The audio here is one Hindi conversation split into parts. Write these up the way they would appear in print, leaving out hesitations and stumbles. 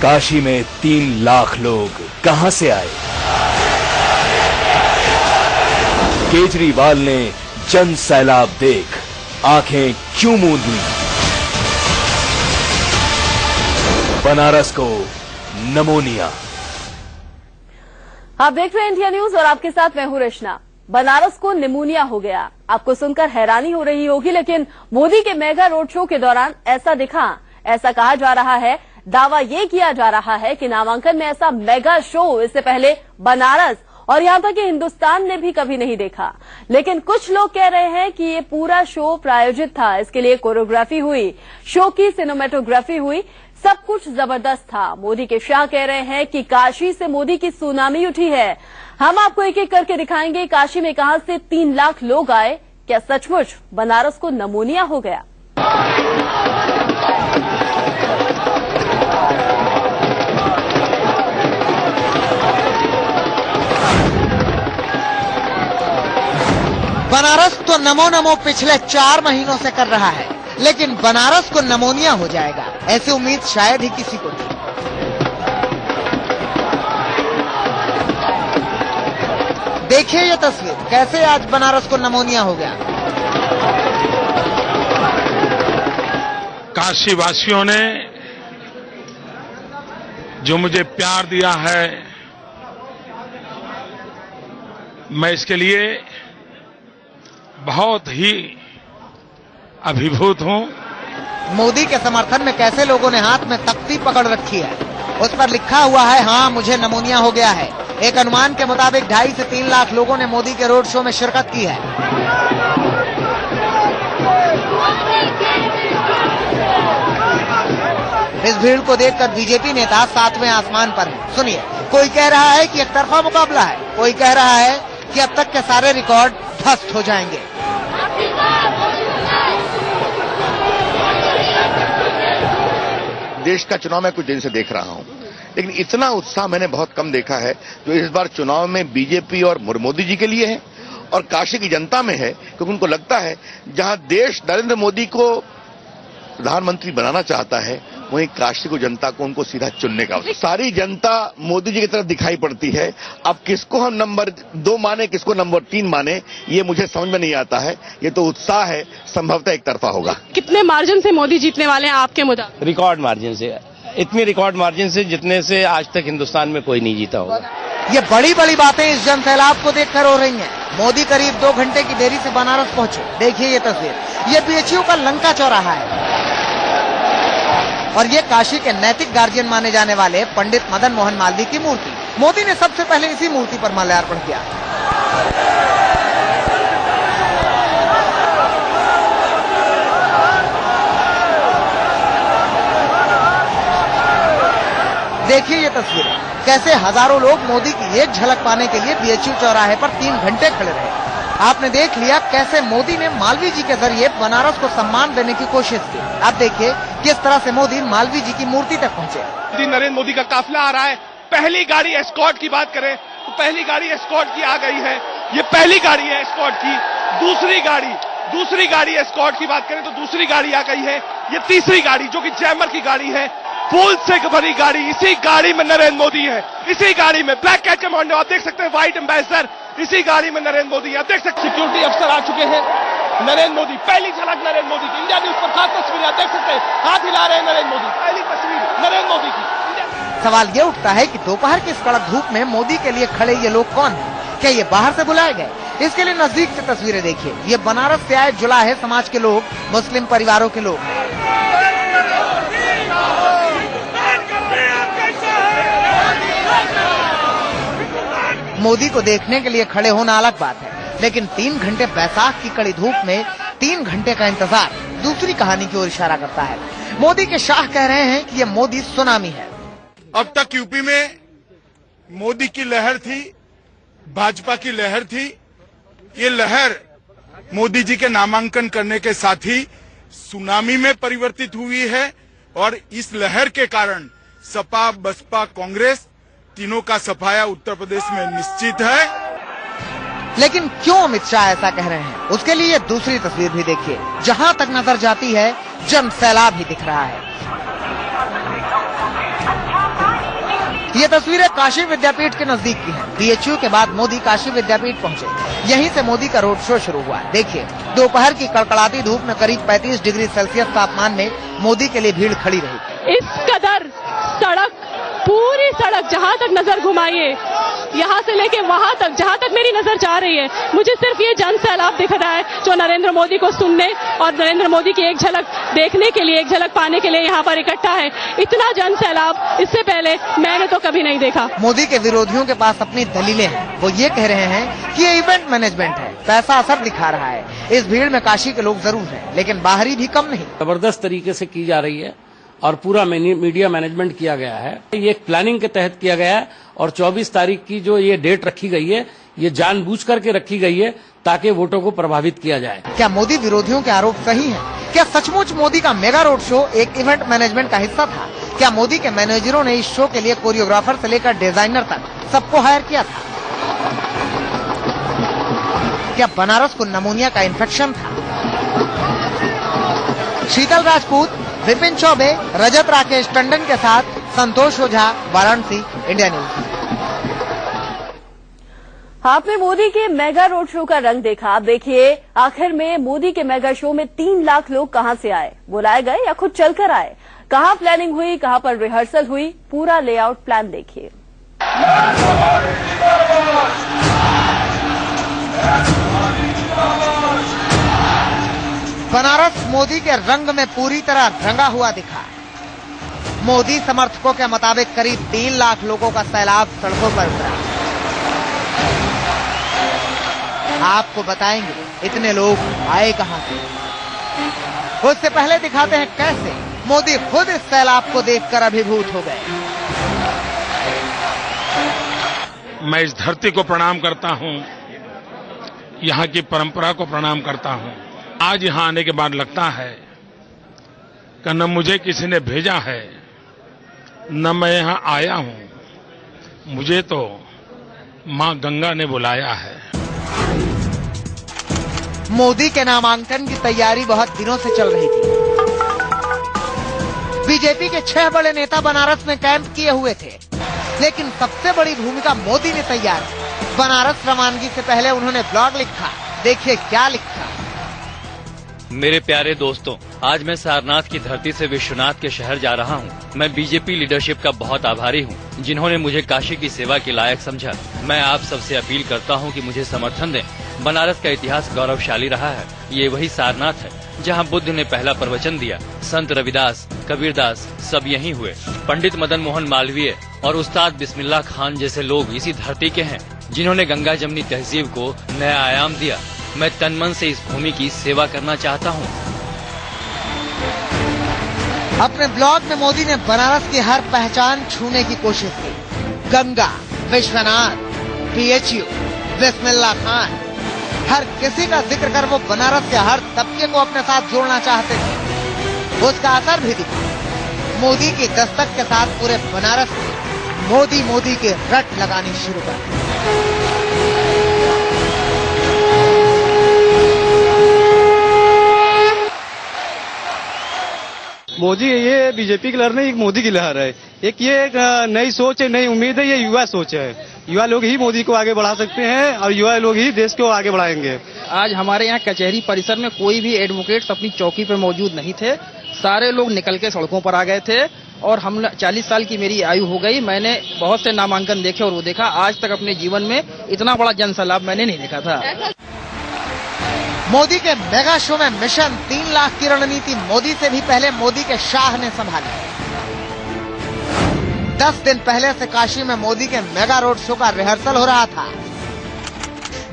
काशी में 3 लाख लोग कहां से आए? केजरीवाल ने जन सैलाब देख आंखें क्यों मूंद ली? बनारस को नमोनिया। आप देख रहे हैं इंडिया न्यूज और आपके साथ मैं हूं रचना। बनारस को निमोनिया हो गया। आपको सुनकर हैरानी हो रही होगी, लेकिन मोदी के मेगा रोड शो के दौरान ऐसा दिखा। ऐसा कहा जा रहा है, दावा ये किया जा रहा है कि नामांकन में ऐसा मेगा शो इससे पहले बनारस और यहां तक कि हिंदुस्तान ने भी कभी नहीं देखा। लेकिन कुछ लोग कह रहे हैं कि ये पूरा शो प्रायोजित था। इसके लिए कोरियोग्राफी हुई, शो की सिनेमेटोग्राफी हुई, सब कुछ जबरदस्त था। मोदी के शाह कह रहे हैं कि काशी से मोदी की सुनामी उठी है। हम आपको एक एक करके दिखाएंगे काशी में कहां से 3 लाख लोग आए। क्या सचमुच बनारस को नमोनिया हो गया? बनारस तो नमो नमो पिछले 4 महीनों से कर रहा है, लेकिन बनारस को नमोनिया हो जाएगा ऐसी उम्मीद शायद ही किसी को थी। देखिए ये तस्वीर, कैसे आज बनारस को नमोनिया हो गया। काशी वासियों ने जो मुझे प्यार दिया है, मैं इसके लिए बहुत ही अभिभूत हूं। मोदी के समर्थन में कैसे लोगों ने हाथ में तख्ती पकड़ रखी है, उस पर लिखा हुआ है, हाँ मुझे नमोनिया हो गया है। एक अनुमान के मुताबिक 2.5 से 3 लाख लोगों ने मोदी के रोड शो में शिरकत की है। इस भीड़ को देखकर बीजेपी नेता 7वें आसमान पर हैं। सुनिए, कोई कह रहा है कि एक तरफा मुकाबला है, कोई कह रहा है कि अब तक के सारे रिकॉर्ड ध्वस्त हो जाएंगे। देश का चुनाव मैं कुछ दिन से देख रहा हूं, लेकिन इतना उत्साह मैंने बहुत कम देखा है जो इस बार चुनाव में बीजेपी और मोदी जी के लिए है और काशी की जनता में है, क्योंकि उनको लगता है जहां देश नरेंद्र मोदी को प्रधानमंत्री बनाना चाहता है, वहीं काशी को जनता को उनको सीधा चुनने का। सारी जनता मोदी जी की तरफ दिखाई पड़ती है। अब किसको हम नंबर 2 माने, किसको नंबर 3 माने, ये मुझे समझ में नहीं आता है। ये तो उत्साह है, संभवतः एक तरफा होगा। कितने मार्जिन से मोदी जीतने वाले हैं आपके मुताबिक? रिकॉर्ड मार्जिन से, इतनी रिकॉर्ड मार्जिन से जितने से आज तक हिंदुस्तान में कोई नहीं जीता होगा। ये बड़ी बड़ी बातें इस जन सैलाब को देखकर हो रही हैं। मोदी करीब 2 घंटे की देरी से बनारस पहुंचे। देखिए ये तस्वीर, ये बीएचयू का लंका चौराहा है और ये काशी के नैतिक गार्जियन माने जाने वाले पंडित मदन मोहन मालवीय की मूर्ति। मोदी ने सबसे पहले इसी मूर्ति पर माल्यार्पण किया। देखिए ये तस्वीरें, कैसे हजारों लोग मोदी की एक झलक पाने के लिए बीएचयू चौराहे पर 3 घंटे खड़े रहे। आपने देख लिया कैसे मोदी ने मालवीय जी के जरिए बनारस को सम्मान देने की कोशिश की। अब देखिए किस तरह से मोदी मालवीय जी की मूर्ति तक पहुंचे। नरेंद्र मोदी का काफिला आ रहा है। पहली गाड़ी एस्कॉर्ट की बात करें तो पहली गाड़ी एस्कॉर्ट की आ गई है। ये पहली गाड़ी है एस्कॉर्ट की। दूसरी गाड़ी एस्कॉर्ट की बात करें तो दूसरी गाड़ी आ गई है। ये तीसरी गाड़ी जो कि जैमर की गाड़ी है, फूल से भरी गाड़ी। इसी गाड़ी में नरेंद्र मोदी है। इसी गाड़ी में ब्लैक कैट कमांडो आप देख सकते हैं, व्हाइट एम्बेसडर, इसी गाड़ी में नरेंद्र मोदी आप देख सकते हैं। सिक्योरिटी अफसर आ चुके हैं। नरेंद्र मोदी, पहली झलक नरेंद्र मोदी की। इंडिया न्यूज पर खास तस्वीर आप देख सकते हैं, हाथ हिला रहे हैं नरेंद्र मोदी। पहली तस्वीर नरेंद्र मोदी की। सवाल ये उठता है कि दोपहर की इस कड़क धूप में मोदी के लिए खड़े ये लोग कौन हैं? क्या ये बाहर से बुलाए गए? इसके लिए नजदीक से तस्वीरें देखिए। ये बनारस से आए जुलाहे समाज के लोग, मुस्लिम परिवारों के लोग। मोदी को देखने के लिए खड़े होना अलग बात है, लेकिन 3 घंटे बैसाख की कड़ी धूप में 3 घंटे का इंतजार दूसरी कहानी की ओर इशारा करता है। मोदी के शाह कह रहे हैं कि ये मोदी सुनामी है। अब तक यूपी में मोदी की लहर थी, भाजपा की लहर थी। ये लहर मोदी जी के नामांकन करने के साथ ही सुनामी में परिवर्तित हुई है और इस लहर के कारण सपा, बसपा, कांग्रेस तीनों का सफाया उत्तर प्रदेश में निश्चित है। लेकिन क्यों अमित शाह ऐसा कह रहे हैं, उसके लिए दूसरी तस्वीर भी देखिए। जहां तक नजर जाती है जन सैलाब ही दिख रहा है। ये तस्वीरें काशी विद्यापीठ के नजदीक की हैं। बीएचयू के बाद मोदी काशी विद्यापीठ पहुंचे। यहीं से मोदी का रोड शो शुरू हुआ। देखिए, दोपहर की कड़कड़ाती धूप में करीब 35 डिग्री सेल्सियस तापमान में मोदी के लिए भीड़ खड़ी रही। इस कदर सड़क, पूरी सड़क जहां तक नजर घुमाइए, यहाँ से लेके वहां तक जहां तक मेरी नजर जा रही है, मुझे सिर्फ ये जन सैलाब दिख रहा है जो नरेंद्र मोदी को सुनने और नरेंद्र मोदी की एक झलक देखने के लिए, एक झलक पाने के लिए यहाँ पर इकट्ठा है। इतना जन सैलाब इससे पहले मैंने तो कभी नहीं देखा। मोदी के विरोधियों के पास अपनी दलीलें हैं। वो ये कह रहे हैं कि ये इवेंट मैनेजमेंट है, पैसा असर दिखा रहा है। इस भीड़ में काशी के लोग जरूर हैं, लेकिन बाहरी भी कम नहीं। जबरदस्त तरीके से की जा रही है और पूरा मीडिया मैनेजमेंट किया गया है। ये एक प्लानिंग के तहत किया गया है और 24 तारीख की जो ये डेट रखी गई है, ये जानबूझ करके रखी गई है ताकि वोटों को प्रभावित किया जाए। क्या मोदी विरोधियों के आरोप सही हैं? क्या सचमुच मोदी का मेगा रोड शो एक इवेंट मैनेजमेंट का हिस्सा था? क्या मोदी के मैनेजरों ने इस शो के लिए कोरियोग्राफर से लेकर डिजाइनर तक सबको हायर किया था? क्या बनारस को नमूनिया का इन्फेक्शन था? शीतल राजपूत, विपिन चौबे, रजत राकेश टंडन के साथ संतोष ओझा, वाराणसी, इंडिया न्यूज। आपने मोदी के मेगा रोड शो का रंग देखा। आप देखिए, आखिर में मोदी के मेगा शो में 3 लाख लोग कहां से आए? बुलाए गए या खुद चलकर आए? कहां प्लानिंग हुई, कहां पर रिहर्सल हुई? पूरा लेआउट प्लान देखिए। बनारस मोदी के रंग में पूरी तरह रंगा हुआ दिखा। मोदी समर्थकों के मुताबिक करीब 3 लाख लोगों का सैलाब सड़कों पर उतरा। आपको बताएंगे इतने लोग आए कहां से। उससे पहले दिखाते हैं कैसे मोदी खुद इस सैलाब को देखकर अभिभूत हो गए। मैं इस धरती को प्रणाम करता हूं, यहां की परंपरा को प्रणाम करता हूं। आज यहां आने के बाद लगता है कि न मुझे किसी ने भेजा है, न मैं यहां आया हूं, मुझे तो मां गंगा ने बुलाया है। मोदी के नामांकन की तैयारी बहुत दिनों से चल रही थी। बीजेपी के 6 बड़े नेता बनारस में कैंप किए हुए थे, लेकिन सबसे बड़ी भूमिका मोदी ने तैयार की। बनारस रवानगी से पहले उन्होंने ब्लॉग लिखा। देखिए क्या लिखा। मेरे प्यारे दोस्तों, आज मैं सारनाथ की धरती से विश्वनाथ के शहर जा रहा हूँ। मैं बीजेपी लीडरशिप का बहुत आभारी हूँ, जिन्होंने मुझे काशी की सेवा के लायक समझा। मैं आप सबसे अपील करता हूँ कि मुझे समर्थन दें। बनारस का इतिहास गौरवशाली रहा है। ये वही सारनाथ है जहाँ बुद्ध ने पहला प्रवचन दिया। संत रविदास, कबीरदास सब यहीं हुए। पंडित मदन मोहन मालवीय और उस्ताद बिस्मिल्लाह खान जैसे लोग इसी धरती के हैं, जिन्होंने गंगा जमनी तहजीब को नया आयाम दिया। मैं तन मन से इस भूमि की सेवा करना चाहता हूँ। अपने ब्लॉग में मोदी ने बनारस की हर पहचान छूने की कोशिश की। गंगा, विश्वनाथ, बीएचयू, बिस्मिल्लाह खान, हर किसी का जिक्र कर वो बनारस के हर तबके को अपने साथ जोड़ना चाहते थे। उसका असर भी दिखा। मोदी की दस्तक के साथ पूरे बनारस में मोदी मोदी के रट लगानी शुरू कर दी। मोदी, ये बीजेपी की लहर नहीं, एक मोदी की लहर है। एक ये एक नई सोच है, नई उम्मीद है। ये युवा सोच है। युवा लोग ही मोदी को आगे बढ़ा सकते हैं और युवा लोग ही देश को आगे बढ़ाएंगे। आज हमारे यहाँ कचहरी परिसर में कोई भी एडवोकेट्स अपनी चौकी पर मौजूद नहीं थे। सारे लोग निकल के सड़कों पर आ गए थे और हम 40 साल की मेरी आयु हो गई। मैंने बहुत से नामांकन देखे और वो देखा, आज तक अपने जीवन में इतना बड़ा जन सैलाब मैंने नहीं देखा था। मोदी के मेगा शो में मिशन 3 लाख की रणनीति मोदी से भी पहले मोदी के शाह ने संभाली। 10 दिन पहले से काशी में मोदी के मेगा रोड शो का रिहर्सल हो रहा था।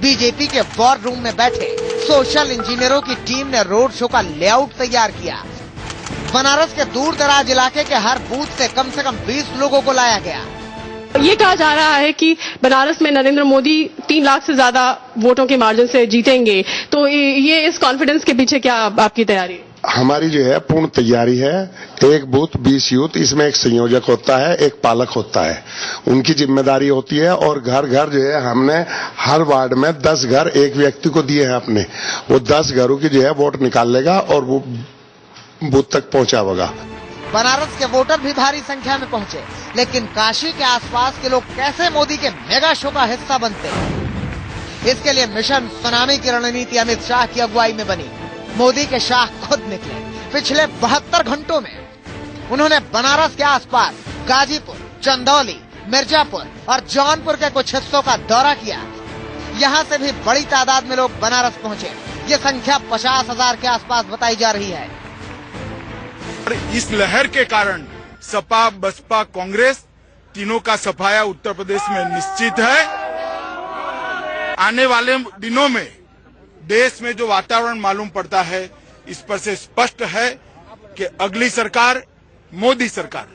बीजेपी के वॉर रूम में बैठे सोशल इंजीनियरों की टीम ने रोड शो का लेआउट तैयार किया। बनारस के दूर दराज इलाके के हर बूथ से कम 20 लोगों को लाया गया। ये कहा जा रहा है कि बनारस में नरेंद्र मोदी 3 लाख से ज्यादा वोटों के मार्जिन से जीतेंगे। तो ये इस कॉन्फिडेंस के पीछे क्या आपकी तैयारी? हमारी जो है पूर्ण तैयारी है। एक बूथ 20 यूथ, इसमें एक संयोजक होता है, एक पालक होता है, उनकी जिम्मेदारी होती है। और घर घर जो है हमने हर वार्ड में 10 घर एक व्यक्ति को दिए हैं अपने। वो 10 घरों की जो है वोट निकाल लेगा और वो बूथ तक पहुंचावेगा। बनारस के वोटर भी भारी संख्या में पहुंचे, लेकिन काशी के आसपास के लोग कैसे मोदी के मेगा शो का हिस्सा बनते हैं? इसके लिए मिशन सुनामी की रणनीति अमित शाह की अगुवाई में बनी। मोदी के शाह खुद निकले। पिछले 72 घंटों में उन्होंने बनारस के आसपास गाजीपुर, चंदौली, मिर्जापुर और जौनपुर के कुछ हिस्सों का दौरा किया। यहाँ से भी बड़ी तादाद में लोग बनारस पहुँचे। ये संख्या 50,000 के आसपास बताई जा रही है। इस लहर के कारण सपा, बसपा, कांग्रेस तीनों का सफाया उत्तर प्रदेश में निश्चित है। आने वाले दिनों में देश में जो वातावरण मालूम पड़ता है, इस पर से स्पष्ट है कि अगली सरकार मोदी सरकार।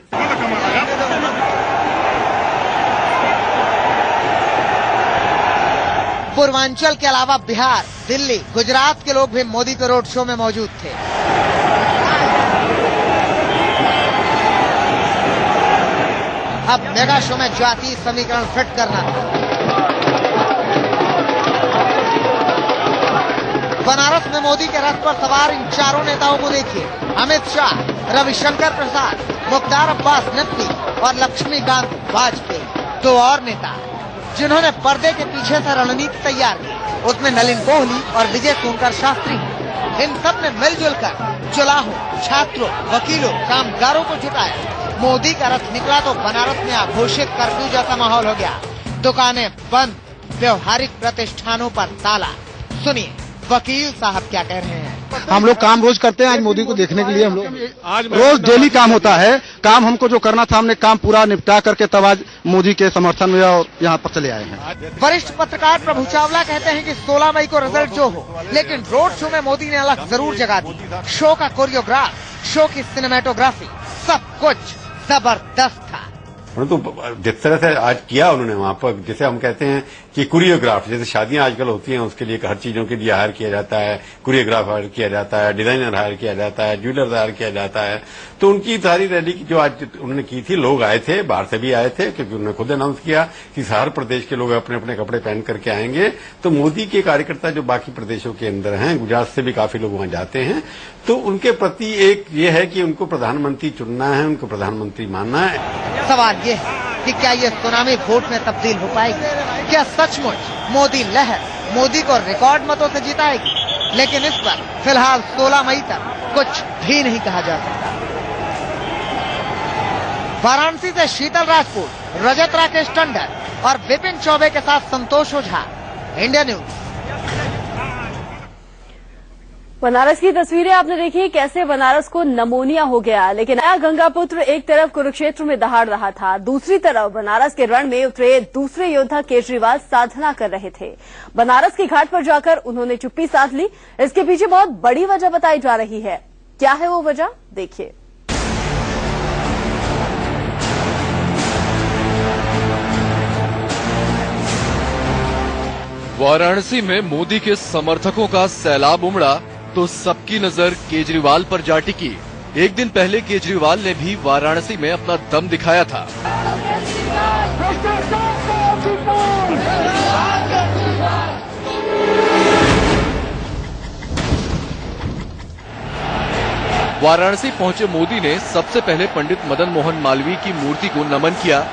पूर्वांचल के अलावा बिहार, दिल्ली, गुजरात के लोग भी मोदी के रोड शो में मौजूद थे। अब मेगा शो में जाति समीकरण फिट करना था। बनारस में मोदी के रथ पर सवार इन चारों नेताओं को देखिए। अमित शाह, रविशंकर प्रसाद, मुख्तार अब्बास नकवी और लक्ष्मीकांत वाजपेयी, दो और नेता जिन्होंने पर्दे के पीछे से रणनीति तैयार की। उसमें नलिन कोहली और विजय सोनकर शास्त्री। इन सब ने मिलजुल कर जुलाहों, छात्रों, वकीलों, कामगारों को जुटाया। मोदी का रथ निकला तो बनारस में आघोषित कर्फ्यू जैसा माहौल हो गया। दुकानें बंद, व्यवहारिक प्रतिष्ठानों पर ताला। सुनिए वकील साहब क्या कह रहे हैं। हम लोग काम रोज करते हैं, आज मोदी को देखने के लिए हम लोग आज रोज डेली काम होता है। काम हमको जो करना था हमने काम पूरा निपटा करके तब आज मोदी के समर्थन में और यहाँ पर चले आए हैं। वरिष्ठ पत्रकार प्रभु चावला कहते हैं कि 16 मई को रिजल्ट जो हो, लेकिन रोड शो में मोदी ने अलग जरूर जगा दी। शो का कोरियोग्राफ, शो की सिनेमेटोग्राफी, सब कुछ जबरदस्त था। परंतु जिस तरह से आज किया उन्होंने वहां पर, जैसे हम कहते हैं कि कोरियोग्राफ, जैसे शादियां आजकल होती हैं उसके लिए हर चीजों के लिए हायर किया जाता है, कोरियोग्राफ हायर किया जाता है, डिजाइनर हायर किया जाता है, ज्वेलर हायर किया जाता है। तो उनकी सारी रैली की जो आज उन्होंने की थी, लोग आए थे, बाहर से भी आए थे, क्योंकि उन्होंने खुद अनाउंस किया कि हर प्रदेश के लोग अपने अपने कपड़े पहन करके आएंगे। तो मोदी के कार्यकर्ता जो बाकी प्रदेशों के अंदर हैं, गुजरात से भी काफी लोग वहां जाते हैं, तो उनके प्रति एक ये है कि उनको प्रधानमंत्री चुनना है, उनको प्रधानमंत्री मानना है। सवाल ये है कि क्या ये सुनामी वोट में तब्दील हो पाएगी? क्या सचमुच मोदी लहर मोदी को रिकॉर्ड मतों से जिताएगी? लेकिन इस पर फिलहाल 16 मई तक कुछ भी नहीं कहा जा सकता। वाराणसी से शीतल राजपूत, रजत राकेश टंडन और विपिन चौबे के साथ संतोष ओझा, इंडिया न्यूज। बनारस की तस्वीरें आपने देखी, कैसे बनारस को नमोनिया हो गया। लेकिन नया गंगापुत्र एक तरफ कुरुक्षेत्र में दहाड़ रहा था, दूसरी तरफ बनारस के रण में उतरे दूसरे योद्धा केजरीवाल साधना कर रहे थे। बनारस की घाट पर जाकर उन्होंने चुप्पी साध ली। इसके पीछे बहुत बड़ी वजह बताई जा रही है। क्या है वो वजह, देखिए। वाराणसी में मोदी के समर्थकों का सैलाब उमड़ा तो सबकी नजर केजरीवाल पर जा टिकी। एक दिन पहले केजरीवाल ने भी वाराणसी में अपना दम दिखाया था। वाराणसी पहुंचे मोदी ने सबसे पहले पंडित मदन मोहन मालवीय की मूर्ति को नमन किया।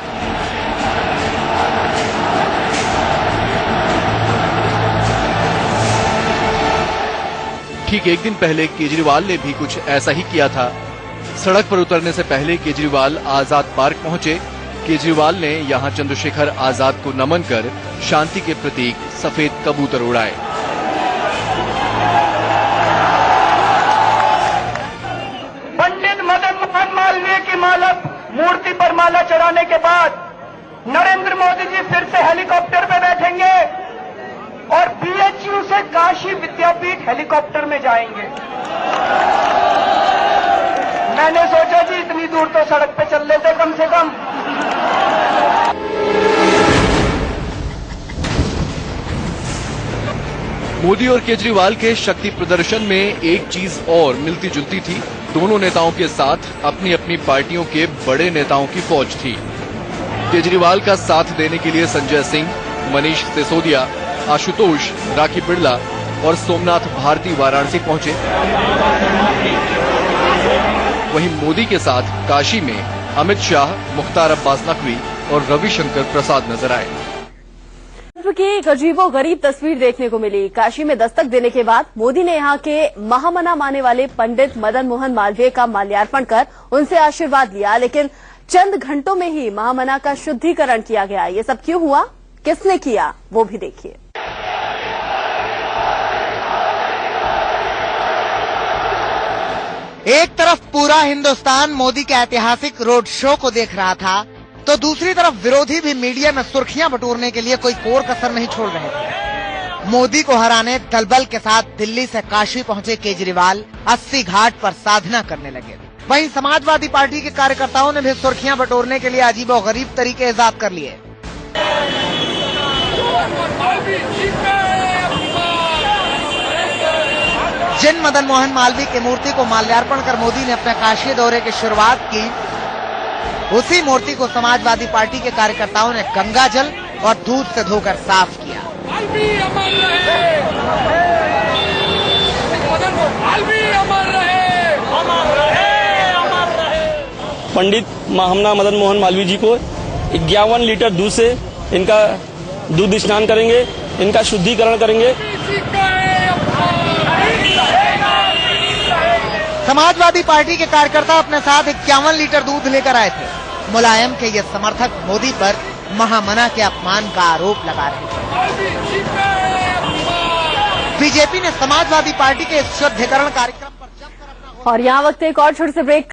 ठीक एक दिन पहले केजरीवाल ने भी कुछ ऐसा ही किया था। सड़क पर उतरने से पहले केजरीवाल आजाद पार्क पहुंचे। केजरीवाल ने यहां चंद्रशेखर आजाद को नमन कर शांति के प्रतीक सफेद कबूतर उड़ाए। पंडित मदन मोहन मालवीय की मूर्ति पर माला चढ़ाने के बाद नरेंद्र मोदी जी फिर से हेलीकॉप्टर पे बैठेंगे और बीएचयू से काशी विद्यापीठ हेलीकॉप्टर में जाएंगे। मैंने सोचा जी इतनी दूर तो सड़क पे चल लेते कम से कम। मोदी और केजरीवाल के शक्ति प्रदर्शन में एक चीज और मिलती जुलती थी। दोनों नेताओं के साथ अपनी अपनी पार्टियों के बड़े नेताओं की फौज थी। केजरीवाल का साथ देने के लिए संजय सिंह, मनीष सिसोदिया, आशुतोष, राखी बिड़ला और सोमनाथ भारती वाराणसी पहुंचे। वहीं मोदी के साथ काशी में अमित शाह, मुख्तार अब्बास नकवी और रविशंकर प्रसाद नजर आए। की एक अजीबोगरीब तस्वीर देखने को मिली। काशी में दस्तक देने के बाद मोदी ने यहां के महामना माने वाले पंडित मदन मोहन मालवीय का माल्यार्पण कर उनसे आशीर्वाद लिया, लेकिन चंद घंटों में ही महामना का शुद्धिकरण किया गया। ये सब क्यों हुआ, किसने किया, वो भी देखिए। एक तरफ पूरा हिंदुस्तान मोदी के ऐतिहासिक रोड शो को देख रहा था, तो दूसरी तरफ विरोधी भी मीडिया में सुर्खियां बटोरने के लिए कोई कोर कसर नहीं छोड़ रहे थे। मोदी को हराने दलबल के साथ दिल्ली से काशी पहुंचे केजरीवाल 80 घाट पर साधना करने लगे। वहीं समाजवादी पार्टी के कार्यकर्ताओं ने भी सुर्खियां बटोरने के लिए अजीबोगरीब तरीके इजाद कर लिए। जिन मदन मोहन मालवीय की मूर्ति को माल्यार्पण कर मोदी ने अपने काशी दौरे की शुरुआत की, उसी मूर्ति को समाजवादी पार्टी के कार्यकर्ताओं ने गंगा जल और दूध से धोकर साफ किया। पंडित महामना मदन मोहन मालवीय जी को 51 लीटर दूध से इनका दूध स्नान करेंगे, इनका शुद्धिकरण करेंगे। समाजवादी पार्टी के कार्यकर्ता अपने साथ 51 लीटर दूध लेकर आए थे। मुलायम के ये समर्थक मोदी पर महामना के अपमान का आरोप लगा रहे थे। बीजेपी ने समाजवादी पार्टी के इस शुद्धिकरण कार्यक्रम पर और यहाँ वक्त एक और छोटे से ब्रेक